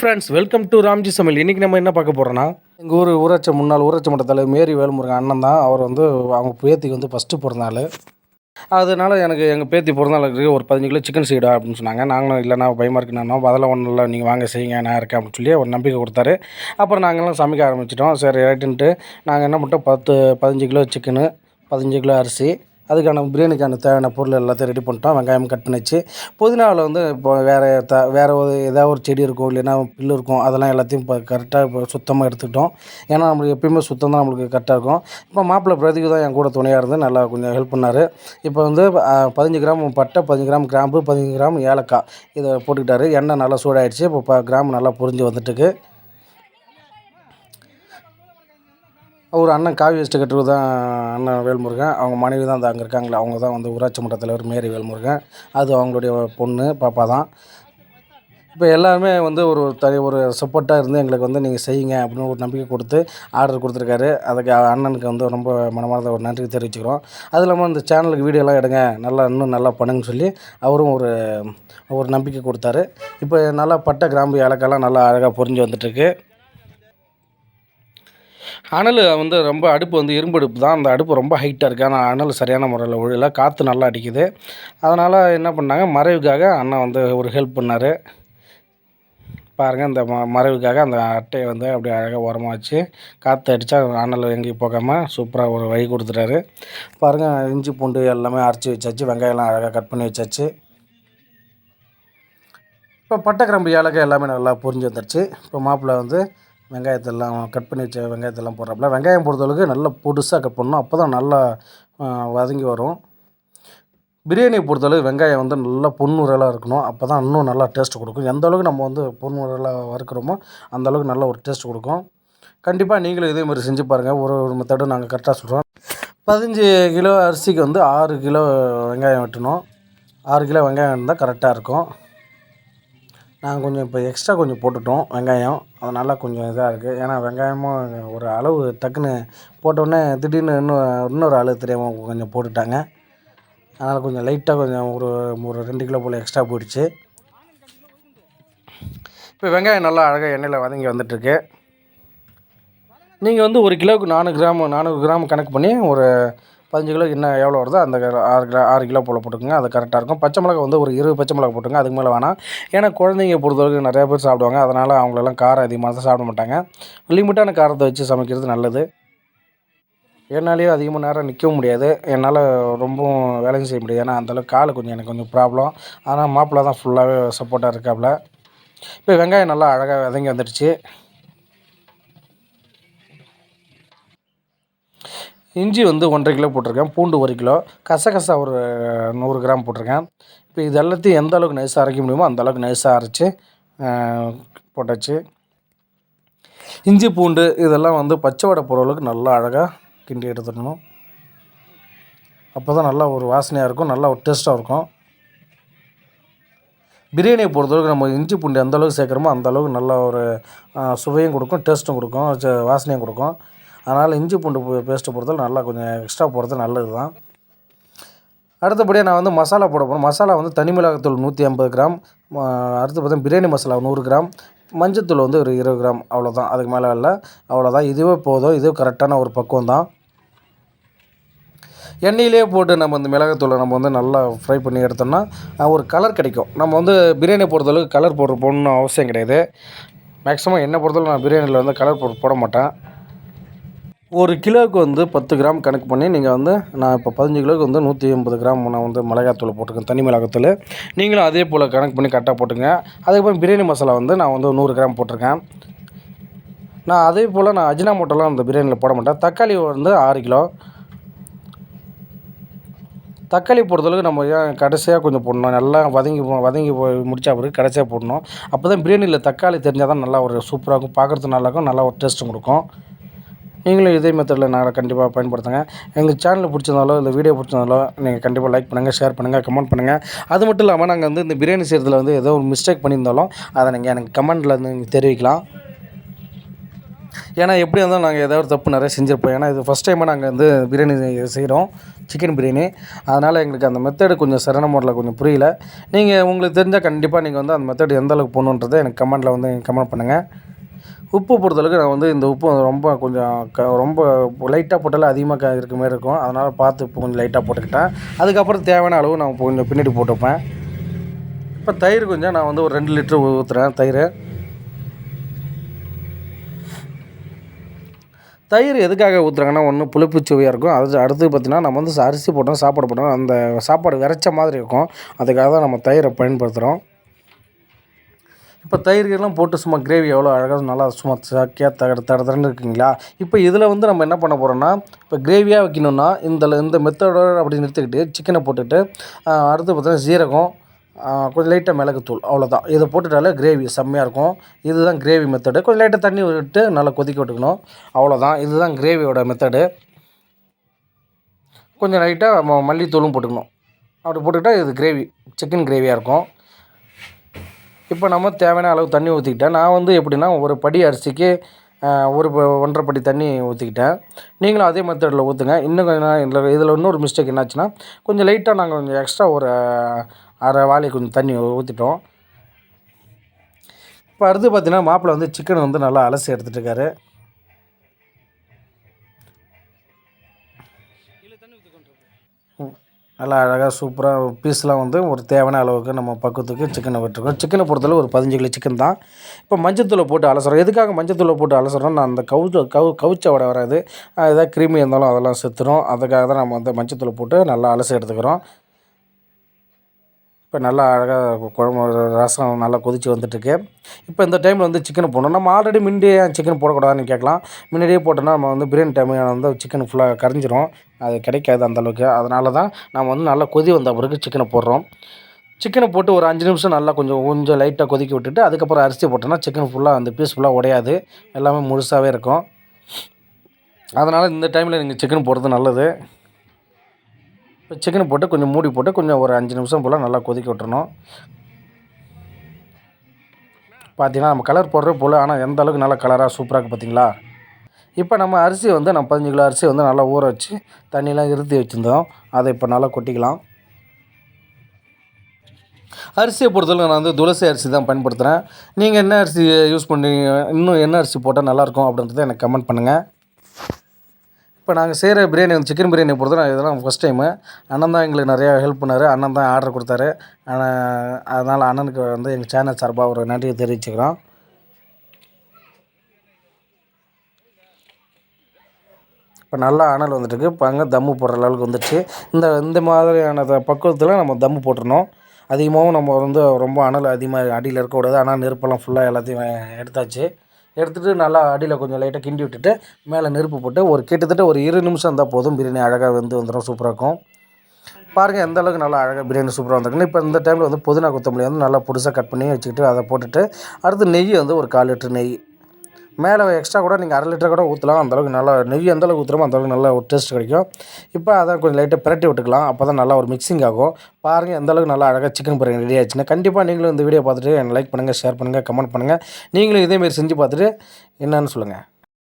Friends, welcome to Ramji சமையல். இன்றைக்கி நம்ம என்ன பார்க்க போகிறோன்னா, எங்கள் முன்னாள் ஊராட்சி மன்ற தலைவர் மேரி வேல்முருகன் அண்ணன் தான். அவர் வந்து அவங்க பேத்திக்கு வந்து ஃபஸ்ட்டு பிறந்தநாள். அதனால் எனக்கு எங்கள் பேத்தி பிறந்தநாளுக்கு ஒரு 15 கிலோ சிக்கன் செய்டா அப்படின்னு சொன்னாங்க. நாங்களும் இல்லைண்ணா பயமாக இருக்குண்ணா, அதெல்லாம் ஒன்றும் இல்லை, நீங்கள் வாங்க செய்யுங்க, நான் இருக்கேன் அப்படின்னு சொல்லி ஒரு நம்பிக்கை கொடுத்தாரு. அப்புறம் நாங்கள்லாம் சமைக்க ஆரம்பிச்சிட்டோம். சரி ரைட்டுன்ட்டு நாங்கள் என்ன பண்ணிட்டோம், 15 கிலோ சிக்கனு, 15 கிலோ அரிசி, அதுக்கான பிரியாணிக்கான தேவையான பொருள் எல்லாத்தையும் ரெடி பண்ணிட்டோம். வெங்காயம் கட் பண்ணி வச்சு, புதினாவில் வந்து இப்போ வேறு ஒரு ஏதாவது ஒரு செடி இருக்கும், இல்லைன்னா புல்லு இருக்கும், அதெல்லாம் எல்லாத்தையும் இப்போ கரெக்டாக இப்போ சுத்தமாக எடுத்துக்கிட்டோம். ஏன்னா நம்மளுக்கு எப்பயுமே சுத்தம் தான் நம்மளுக்கு கரெக்டாக இருக்கும். இப்போ மாப்பிள்ளை பிரதீப் தான் என் கூட துணையாக இருந்து நல்லா கொஞ்சம் ஹெல்ப் பண்ணார். இப்போ வந்து 15 கிராம் பட்டை, 15 கிராம் கிராம்பு, 15 கிராம் ஏலக்காய் இதை போட்டுக்கிட்டாரு. எண்ணெய் நல்லா சூடாகிடுச்சு. இப்போ கிராம் நல்லா பொரிஞ்சு வந்துட்டுருக்கு. ஒரு அண்ணன் காவி வெஸ்ட்டு கட்டுறது தான் அண்ணன் வேல்முருகன். அவங்க மனைவி தான் அங்கே இருக்காங்களே, அவங்க தான் வந்து ஊராட்சி மன்ற தலைவர் மேரி வேல்முருகன். அது அவங்களுடைய பொண்ணு பாப்பா தான். இப்போ எல்லாருமே வந்து ஒரு சப்போர்ட்டாக இருந்து எங்களுக்கு வந்து நீங்கள் செய்யுங்க அப்படின்னு ஒரு நம்பிக்கை கொடுத்து ஆர்டர் கொடுத்துருக்காரு. அதுக்கு அண்ணனுக்கு வந்து ரொம்ப மனமார்ந்த ஒரு நன்றி தெரிவிச்சுக்கிறோம். அது இல்லாமல் இந்த சேனலுக்கு வீடியோலாம் எடுங்க, இன்னும் நல்லா பண்ணுங்கன்னு சொல்லி அவரும் ஒரு நம்பிக்கை கொடுத்தாரு. இப்போ நல்லா பட்டை, கிராம்பு, ஏலக்காய்லாம் நல்லா அழகாக பொரிஞ்சு வந்துட்டுருக்கு. அனல் வந்து ரொம்ப அடுப்பு வந்து இரும்பு அடுப்பு தான். அந்த அடுப்பு ரொம்ப ஹைட்டாக இருக்குது. ஆனால் அனல் சரியான முறையில் ஒழுகல, காற்று நல்லா அடிக்குது. அதனால் என்ன பண்ணாங்க, மறைவுக்காக அண்ணன் வந்து ஒரு ஹெல்ப் பண்ணார். பாருங்கள், இந்த மறைவுக்காக அந்த அட்டையை வந்து அப்படியே அழகாக ஓரமாக வச்சு காற்று அடித்தா அனல் எங்கேயும் போகாமல் சூப்பராக ஒரு வழி கொடுத்துட்டாரு. பாருங்கள், இஞ்சி பூண்டு எல்லாமே அரைச்சி வச்சாச்சு, வெங்காயம்லாம் அழகாக கட் பண்ணி வச்சாச்சு. இப்போ பட்டை, கிராம்பு, ஏலக்காய் எல்லாமே நல்லா பொரிஞ்சு வந்துடுச்சு. இப்போ மாப்பிள்ளை வந்து வெங்காயத்தெல்லாம் கட் பண்ணி வச்ச வெங்காயத்தெல்லாம் போடுறாப்புல. வெங்காயம் பொறுத்தளவுக்கு நல்லா பொடுசாக கட் பண்ணணும், அப்போ தான் நல்லா வதங்கி வரும். பிரியாணியை பொறுத்தளவுக்கு வெங்காயம் வந்து நல்லா பொன்னுரலாக இருக்கணும், அப்போ தான் இன்னும் நல்லா டேஸ்ட்டு கொடுக்கும். எந்த அளவுக்கு நம்ம வந்து பொன்னுரலாக வறுக்கிறோமோ அந்தளவுக்கு நல்ல ஒரு டேஸ்ட் கொடுக்கும். கண்டிப்பாக நீங்களும் இதே மாதிரி செஞ்சு பாருங்கள். ஒரு மெத்தடும் நாங்கள் கரெக்டாக சொல்கிறோம். 15 கிலோ அரிசிக்கு வந்து 6 கிலோ வெங்காயம் வெட்டணும். 6 கிலோ வெங்காயம் இருந்தால் கரெக்டாக இருக்கும். நாங்கள் கொஞ்சம் இப்போ எக்ஸ்ட்ரா கொஞ்சம் போட்டுட்டோம் வெங்காயம், அதனால் கொஞ்சம் இதாக இருக்குது. ஏன்னா வெங்காயமும் ஒரு அளவு டக்குன்னு போட்டோடனே திடீர்னு இன்னொரு அளவு தெரியாமல் கொஞ்சம் போட்டுட்டாங்க. அதனால் கொஞ்சம் லைட்டாக கொஞ்சம் ஒரு 2 கிலோ போல் எக்ஸ்ட்ரா போயிடுச்சு. இப்போ வெங்காயம் நல்லா அழகாக எண்ணெயில் வதங்கி வந்துட்டுருக்கு. நீங்கள் வந்து 1 கிலோவுக்கு 400 கிராம் கணக்கு பண்ணி ஒரு 15 கிலோக்கு என்ன எவ்வளோ வருதோ அந்த 6 கிலோ போல் போட்டுக்கோங்க, அது கரெக்டாக இருக்கும். பச்சை மிளகா வந்து ஒரு 20 பச்சை மிளகா போட்டுங்க, அதுக்கு மேலே வேணாம். ஏன்னா குழந்தைங்க பொறுத்தவரைக்கும் நிறையா பேர் சாப்பிடுவாங்க, அதனால் அவங்களெல்லாம் காரம் அதிகமாக தான் சாப்பிட மாட்டாங்க. லிமிட்டான காரத்தை வச்சு சமைக்கிறது நல்லது. என்னாலேயும் அதிகமாக நேரம் நிற்கவும் முடியாது, என்னால் ரொம்பவும் வேலையும் செய்ய முடியாது. ஏன்னா அந்தளவுக்கு எனக்கு கொஞ்சம் ப்ராப்ளம். ஆனால் மாப்பிள்ளை தான் ஃபுல்லாகவே சப்போர்ட்டாக இருக்காப்புல. இப்போ வெங்காயம் நல்லா அழகாக வதங்கி வந்துடுச்சு. இஞ்சி வந்து 1.5 கிலோ போட்டிருக்கேன், பூண்டு 1 கிலோ, கசகசா ஒரு 100 கிராம் போட்டிருக்கேன். இப்போ இது எல்லாத்தையும் எந்த அளவுக்கு நைஸாக அரைக்க முடியுமோ அந்த அளவுக்கு நைஸாக அரைச்சி போட்டாச்சு. இஞ்சி பூண்டு இதெல்லாம் வந்து பச்சை வடை போகிற அளவுக்கு நல்லா அழகாக கிண்டி எடுத்துடணும். அப்போ தான் நல்லா ஒரு வாசனையாக இருக்கும், நல்லா ஒரு டேஸ்ட்டாக இருக்கும். பிரியாணியை பொறுத்தளவுக்கு நம்ம இஞ்சி பூண்டு எந்த அளவுக்கு சேர்க்குறோமோ அந்தளவுக்கு நல்ல ஒரு சுவையும் கொடுக்கும், டேஸ்ட்டும் கொடுக்கும், வாசனையும் கொடுக்கும். அதனால் இஞ்சி பூண்டு பேஸ்ட்டை பொறுத்தளவு நல்லா கொஞ்சம் எக்ஸ்ட்ரா போடுறது நல்லது தான். அடுத்தபடியாக நான் வந்து மசாலா போட போகிறேன். மசாலா வந்து தனி மிளகாத்தூள் 150 கிராம், அடுத்து பார்த்தா பிரியாணி மசாலா 100 கிராம், மஞ்சத்தூள் வந்து ஒரு 20 கிராம், அவ்வளோதான். அதுக்கு மேலே இல்லை, அவ்வளோதான். இதுவே போதும். இது கரெக்டான ஒரு பக்குவம் தான். எண்ணெயிலே போட்டு நம்ம இந்த மிளகாத்தூளை நம்ம வந்து நல்லா ஃப்ரை பண்ணி எடுத்தோம்னா ஒரு கலர் கிடைக்கும். நம்ம வந்து பிரியாணி பொறுத்தளவுக்கு கலர் போடணும்னு அவசியம் கிடையாது. மேக்ஸிமம் என்னை பொறுத்தளவு நான் பிரியாணியில் வந்து கலர் போட மாட்டேன். 1 கிலோவுக்கு வந்து 10 கிராம் கணக்கு பண்ணி நீங்கள் வந்து நான் இப்போ 15 கிலோவுக்கு வந்து 180 கிராம் நான் வந்து மிளகாத்தூள் போட்டிருக்கேன், தனி மிளகாத்தூள். நீங்களும் அதே போல் கணக்கு பண்ணி கரெக்டாக போட்டுங்க. அதுக்கப்புறம் பிரியாணி மசாலா வந்து நான் வந்து 100 கிராம் போட்டிருக்கேன். நான் அதே போல் நான் அஜினாமோட்டோலாம் அந்த பிரியாணியில் போட மாட்டேன். தக்காளி வந்து 6 கிலோ. தக்காளி பொறுத்தளவுக்கு நம்ம கடைசியாக கொஞ்சம் போடணும், நல்லா வதங்கி முடித்தா பிறகு கடைசியாக போடணும். அப்போ தான் பிரியாணியில் தக்காளி தெரிஞ்சால் தான் நல்லா ஒரு சூப்பராக இருக்கும், பார்க்குறதுக்கு நல்லாயிருக்கும், நல்லா ஒரு டேஸ்ட்டும் கொடுக்கும். நீங்களும் இதே மெத்தடில் நான் கண்டிப்பாக பயன்படுத்துங்க. எங்கள் சேனல் பிடிச்சிருந்தாலோ இந்த வீடியோ பிடிச்சிருந்தாலோ நீங்கள் கண்டிப்பாக லைக் பண்ணுங்கள், ஷேர் பண்ணுங்கள், கமெண்ட் பண்ணுங்கள். அது மட்டும் இல்லாமல் நாங்கள் வந்து இந்த பிரியாணி செய்கிறதுல வந்து ஏதோ ஒரு மிஸ்டேக் பண்ணியிருந்தாலும் அதை நீங்கள் எனக்கு கமெண்ட்டில் வந்து நீங்கள் தெரிவிக்கலாம். ஏன்னா எப்படியா இருந்தாலும் நாங்கள் ஏதாவது ஒரு தப்பு நிறைய செஞ்சுருப்போம். ஏன்னா இது ஃபஸ்ட் டைமாக நாங்கள் வந்து பிரியாணி செய்கிறோம், சிக்கன் பிரியாணி. அதனால் எங்களுக்கு அந்த மெத்தடு கொஞ்சம் சரியான முறையில் கொஞ்சம் புரியல. நீங்கள் உங்களுக்கு தெரிஞ்சால் கண்டிப்பாக நீங்கள் வந்து அந்த மெத்தடு எந்த அளவுக்கு போடணுன்றதை எனக்கு கமெண்ட்டில் வந்து கமெண்ட் பண்ணுங்கள். உப்பு பொறுத்தளவுக்கு நான் வந்து இந்த உப்பு ரொம்ப கொஞ்சம் ரொம்ப லைட்டாக போட்டாலே அதிகமாக இருக்க மாதிரி இருக்கும். அதனால் பார்த்து இப்போ கொஞ்சம் லைட்டாக போட்டுக்கிட்டேன். அதுக்கப்புறம் தேவையான அளவு நான் கொஞ்சம் பின்னாடி போட்டுப்பேன். இப்போ தயிர் கொஞ்சம் நான் வந்து ஒரு 2 லிட்டரு ஊற்றுறேன் தயிர் எதுக்காக ஊற்றுறாங்கன்னா, ஒன்று புளிப்பு சுவையாக இருக்கும். அது அடுத்தது பார்த்திங்கன்னா, நம்ம வந்து அரிசி போட்டோம், சாப்பாடு போட்டோம், அந்த சாப்பாடு விரைச்ச மாதிரி இருக்கும். அதுக்காக தான் நம்ம தயிரை பயன்படுத்துகிறோம். இப்போ தயிர்லாம் போட்டு சும்மா கிரேவி எவ்வளோ அழகாக நல்லா சும்மா தடன்னு இருக்குங்களா. இப்போ இதில் வந்து நம்ம என்ன பண்ண போகிறோம்னா, இப்போ கிரேவியாக வைக்கணுன்னா இந்த மெத்தடோடு அப்படி நிறுத்திக்கிட்டு சிக்கனை போட்டுட்டு அடுத்து பார்த்தீங்கன்னா ஜீரகம், கொஞ்சம் லைட்டாக மிளகுத்தூள், அவ்வளோதான். இதை போட்டுட்டாலே கிரேவி செம்மையாக இருக்கும். இதுதான் கிரேவி மெத்தடு. கொஞ்சம் லைட்டாக தண்ணி விட்டு நல்லா கொதிக்க விட்டுக்கணும், அவ்வளோதான். இதுதான் கிரேவியோட மெத்தடு. கொஞ்சம் லைட்டாக மல்லித்தூளும் போட்டுக்கணும். அப்படி போட்டுக்கிட்டால் இது கிரேவி, சிக்கன் கிரேவியாக இருக்கும். இப்போ நம்ம தேவையான அளவு தண்ணி ஊற்றிக்கிட்டேன். நான் வந்து எப்படின்னா, ஒரு படி அரிசிக்கு ஒரு 1.5 படி தண்ணி ஊற்றிக்கிட்டேன். நீங்களும் அதே மெத்தடில் ஊற்றுங்க. இன்னும் கொஞ்சம் இதில் இன்னொரு மிஸ்டேக் என்னாச்சுன்னா, கொஞ்சம் லைட்டாக நாங்கள் கொஞ்சம் எக்ஸ்ட்ரா ஒரு அரை வாளி கொஞ்சம் தண்ணி ஊற்றிட்டோம். இப்போ அடுத்து பார்த்திங்கன்னா, மாப்பிள்ளை வந்து சிக்கன் வந்து நல்லா அலசி எடுத்துகிட்டு இருக்காரு. நல்லா அழகாக சூப்பராக பீஸ்லாம் வந்து ஒரு தேவையான அளவுக்கு நம்ம பக்குவத்துக்கு சிக்கனை விட்டுருக்கோம். சிக்கனை பொறுத்தளவு ஒரு 15 கிலோ சிக்கன் தான். இப்போ மஞ்சத்தூளை போட்டு அலசுறோம். எதுக்காக மஞ்சத்தூளை போட்டு அலசுறோம்னா, அந்த கவுச்ச வடை வராது. ஏதாவது கிருமி இருந்தாலும் அதெல்லாம் செத்துரும். அதுக்காக தான் நம்ம வந்து மஞ்சத்தூளை போட்டு நல்லா அலசி எடுத்துக்கிறோம். இப்போ நல்லா அழகாக குழம்பு ரசம் நல்லா கொதித்து வந்துட்டுருக்கு. இப்போ இந்த டைமில் வந்து சிக்கனை போடணும். நம்ம ஆல்ரெடி முன்னாடியே சிக்கன் போடக்கூடாதுன்னு கேட்கலாம். முன்னாடியே போட்டோன்னா நம்ம வந்து பிரியாணி டைம் வந்து சிக்கன் ஃபுல்லாக கரைஞ்சிரும். அது கிடைக்காது அந்தளவுக்கு. அதனால தான் நம்ம வந்து நல்லா கொதி வந்த பிறகு சிக்கனை போடுறோம். சிக்கனை போட்டு ஒரு 5 நிமிஷம் நல்லா கொஞ்சம் லைட்டாக கொதிக்க விட்டுட்டு அதுக்கப்புறம் அரிசி போட்டோன்னா சிக்கன் ஃபுல்லாக அந்த பீஸ் ஃபுல்லாக உடையாது, எல்லாமே முழுசாகவே இருக்கும். அதனால் இந்த டைமில் நீங்கள் சிக்கன் போடுறது நல்லது. இப்போ சிக்கனை போட்டு கொஞ்சம் மூடி போட்டு கொஞ்சம் ஒரு 5 நிமிஷம் போல் நல்லா கொதிக்க விட்டுறணும். பார்த்தீங்கன்னா நம்ம கலர் போடுறது போல், ஆனால் எந்த அளவுக்கு நல்லா கலராக சூப்பராக இருக்குது பார்த்தீங்களா. இப்போ நம்ம அரிசி வந்து நம்ம 15 கிலோ அரிசி வந்து நல்லா ஊற வச்சு தண்ணியெலாம் இருத்தி வச்சுருந்தோம். அதை இப்போ நல்லா கொட்டிக்கலாம். அரிசியை பொறுத்தளவு நான் வந்து துளசி அரிசி தான் பயன்படுத்துகிறேன். நீங்கள் என்ன அரிசி யூஸ் பண்ணுறீங்க, இன்னும் என்ன அரிசி போட்டால் நல்லாயிருக்கும் அப்படின்றத எனக்கு கமெண்ட் பண்ணுங்கள். இப்போ நாங்கள் செய்கிற பிரியாணி வந்து சிக்கன் பிரியாணி பொறுத்தவரை இதெல்லாம் ஃபஸ்ட் டைமு. அண்ணன் தான் எங்களுக்கு நிறையா ஹெல்ப் பண்ணார். அண்ணன் தான் ஆர்டர் கொடுத்தாரு. அதனால் அண்ணனுக்கு வந்து எங்கள் சேனல் சார்பாக ஒரு நன்றியை தெரிவிச்சுக்கிறோம். இப்போ நல்லா அனல் வந்துட்டுருக்கு. இப்போ அங்கே தம்மு போடுற லெவலுக்கு வந்துடுச்சு. இந்த மாதிரியான பக்குவத்தில் நம்ம தம்மு போட்டுடணும். அதிகமாகவும் நம்ம வந்து ரொம்ப அனல் அதிகமாக அடியில் இருக்கக்கூடாது. ஆனால் நெருப்பெல்லாம் ஃபுல்லாக எல்லாத்தையும் எடுத்தாச்சு. எடுத்துகிட்டு நல்லா அடியில் கொஞ்சம் லைட்டாக கிண்டி விட்டுட்டு மேலே நெருப்பு போட்டு கிட்டத்தட்ட ஒரு 2 நிமிஷம் இருந்தால் போதும். பிரியாணி அழகாக வந்துடும், சூப்பராக இருக்கும். பாருங்கள் எந்த அளவுக்கு நல்லா அழகாக பிரியாணி சூப்பராக வந்துருக்குன்னு. இப்போ இந்த டைமில் வந்து புதினா கொத்தமல்லி வந்து நல்லா புதுசாக கட் பண்ணி வச்சுக்கிட்டு அதை போட்டுட்டு அடுத்து நெய் வந்து ஒரு 1/4 லிட்டர் நெய் மேலே எக்ஸ்ட்ரா கூட நீங்கள் 1/2 லிட்டர் கூட ஊற்றலாம். அந்தளவுக்கு நல்லா நெய் எந்தளவுக்கு ஊற்றுறமோ அந்தளவுக்கு நல்லா ஒரு டேஸ்ட் கிடைக்கும். இப்போ அதை கொஞ்சம் லைட்டாக பிரட்டி விட்டுக்கலாம். அப்போ தான் நல்லா ஒரு மிக்சிங் ஆகும். பாருங்கள் எந்தளவுக்கு நல்லா அழகாக சிக்கன் பிரியாணி ரெடி ஆகிடுச்சுன்னா கண்டிப்பாக நீங்களும் இந்த வீடியோ பார்த்துட்டு எனக்கு லைக் பண்ணுங்கள், ஷேர் பண்ணுங்கள், கமெண்ட் பண்ணுங்கள். நீங்களும் இதேமாரி செஞ்சு பார்த்துட்டு என்னன்னு சொல்லுங்கள்.